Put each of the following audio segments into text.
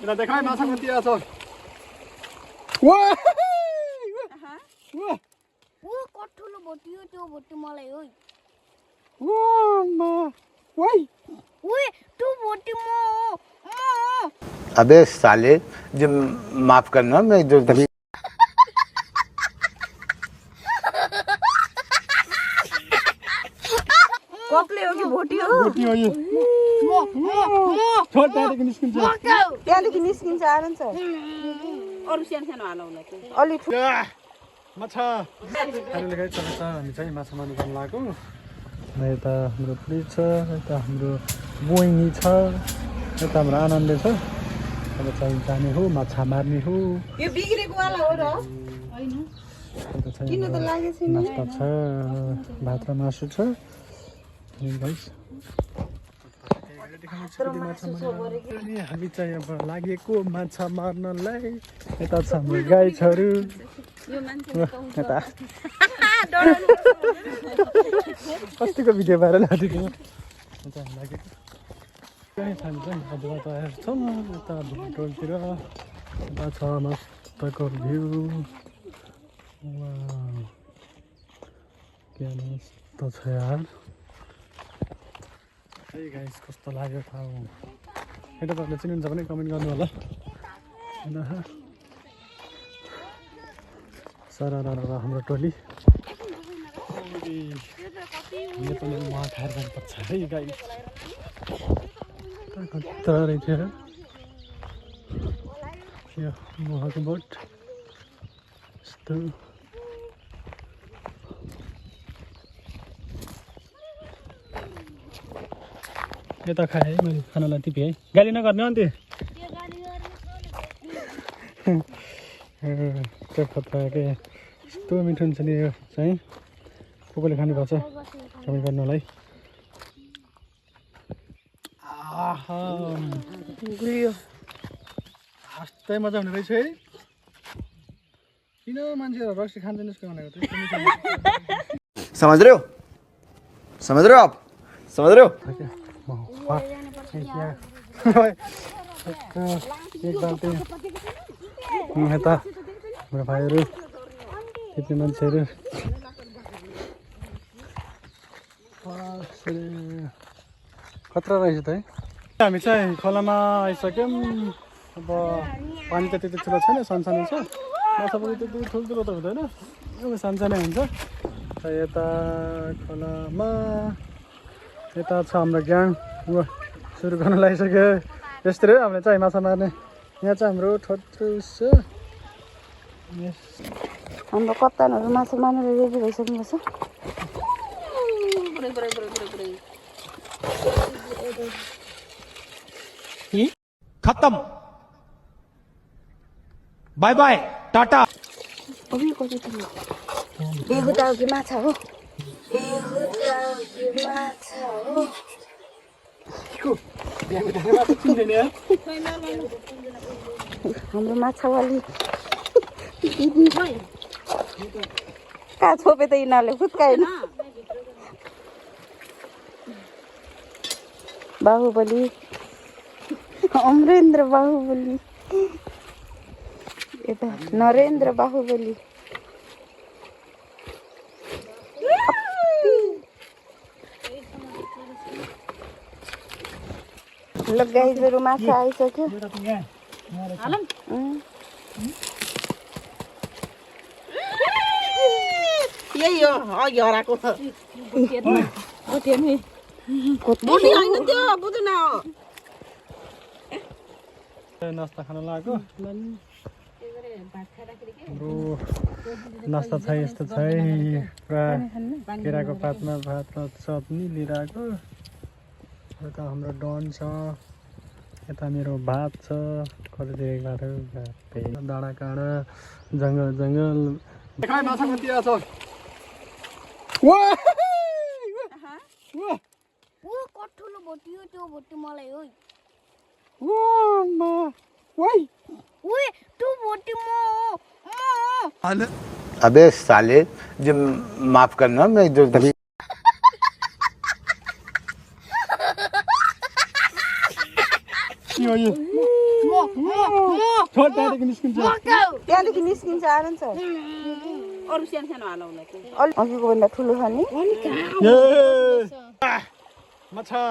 Kita देखा माछा कति आछ वाह वाह ओ कठुलो भोटियो त्यो भोटी मलाई हो वाह मा वाइ ओए त्यो भोटी म अबे साले जो माफ करना मैं जो तभी कपले हो कि भोटी हो यो छोड त्यहाँदेखि निस्किन्छ त्यहाँदेखि निस्किन्छ आराम छ अरु सानो सानो हालौला अलि माछा हामीले गाइस हामी चाहिँ माछा मार्न जान लागेको यता हाम्रो पुलिस छ यता हाम्रो बोइनी छ यता हाम्रो आनन्दले छ अब चाहिँ जाने हो माछा मार्ने हो यो बिग्रेको वाला हो र हैन किन त लागेछ नि नास्ता छ भात र मासु छ गाइस हामी चाहिँ अब लागेको माछा मार्नलाई यता छ हाम्रो गाइसहरू यता कतिको भिडियो भाइरल हालिदियो हामी लागेको हामी चाहिँ हजुरबाट हेर्छौँ यता टोलतिर यता छ मस्तको भ्यू के मस्त छ यार है गाइस कस्तो लाग्यो ठाउँ यता तपाईँले चिन्नुहुन्छ भने कमेन्ट गर्नु होला सर हाम्रो टोली नेपाली मह खाएर जानुपर्छ है गाइस कता रहेछ यो महको बोट यस्तो यता खाएँ है मैले खानालाई टिपेँ है गाली नगर्ने अन्त त्यो खतरा के यस्तो मिठो हुन्छ नि यो चाहिँ कसले खानुपर्छ कमेन्ट गर्नु होला है गुलियो यस्तै मजा हुने रहेछ है किन मान्छेहरू रक्सी खान्छ निस्क्यो भनेको समझ रहे हो आप समझ रहे हो एक बाल्टी यता हाम्रो भाइहरू त्यति मान्छेहरू खतरा रहेछ त है हामी चाहिँ खोलामा आइसक्यौँ अब पानी त त्यति ठुलो छैन सानसानो छ माछा पनि त्यति ठुल्ठुलो त हुँदैन अब सानसानै हुन्छ यता खोलामा यता छ हाम्रो ग्याङ सुरु गर्न लागिसक्यो यस्तै हो हामीले चाहिँ माछा मार्ने यहाँ चाहिँ हाम्रो ठट्रो छ हाम्रो कप्तानहरू माछा मार्न रेडी भइसक्नु छ खत्म बाय बाय टाटा अभी कति थियो एगो ताउकी माछा हो हाम्रो माछावाली कहाँ छोपे त यिनीहरूले फुत्काएन बाहुबली अमरेन्द्र बाहुबली यता नरेन्द्र बाहुबली ल गाइजहरू माछा आइसक्यो यही हो अघि हराएको छ नास्ता खान लागेको हाम्रो नास्ता छ यस्तो छ है पुरा केराको पातमा भात र चटनी लिएर आएको यता हाम्रो डन छ यता मेरो भात छ कति बाटो डाँडा काँडा जङ्गल जङ्गल माछा कति आछ ओ कठुलो भोटियो त्यो भोटी मलाई हो ओए त्यो भोटी म अबे साले जो माफ करना मैं जो तभी छोड त्यहाँदेखि निस्किन्छ त्यहाँदेखि निस्किन्छ आइरहन्छ अरू सानो सानो हालौँला अघिको भन्दा ठुलो छ नि माछा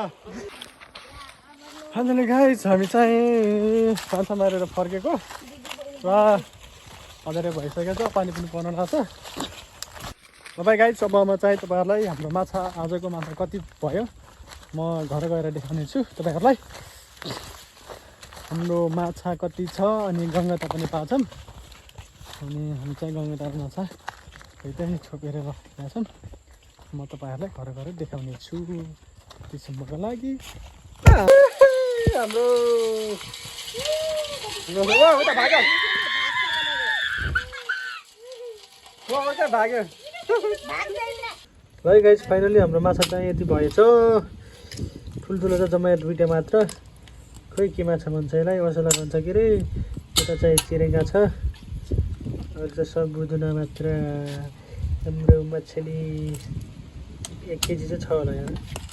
फाइनली गाइस हामी चाहिँ माछा मारेर फर्केको र अझै भइसकेको छ पानी पनि पर्न लाग्छ तपाईँ गाइस अब म चाहिँ तपाईँहरूलाई हाम्रो माछा आजको माछा कति भयो म घर गएर देखाउने छु तपाईँहरूलाई हाम्रो माछा कति छ अनि गङ्गाटा पनि पाछौँ अनि हामी चाहिँ गङ्गाटाको माछा त्यही छोपेर राखेका छौँ म तपाईँहरूलाई घर गएर देखाउने छु त्यसम्मको लागि हाम्रो भाग्यो है गाइस फाइनली हाम्रो माछा चाहिँ यति भएछ ठुल्ठुलो चाहिँ जम्मा दुईवटा मात्र खोइ के माछा भन्छ यसलाई असला भन्छ के अरे यता चाहिँ चिरेङ्गा छ अरू चाहिँ सब बुदुना मात्र हाम्रो मछली 1 केजी चाहिँ छ होला यहाँ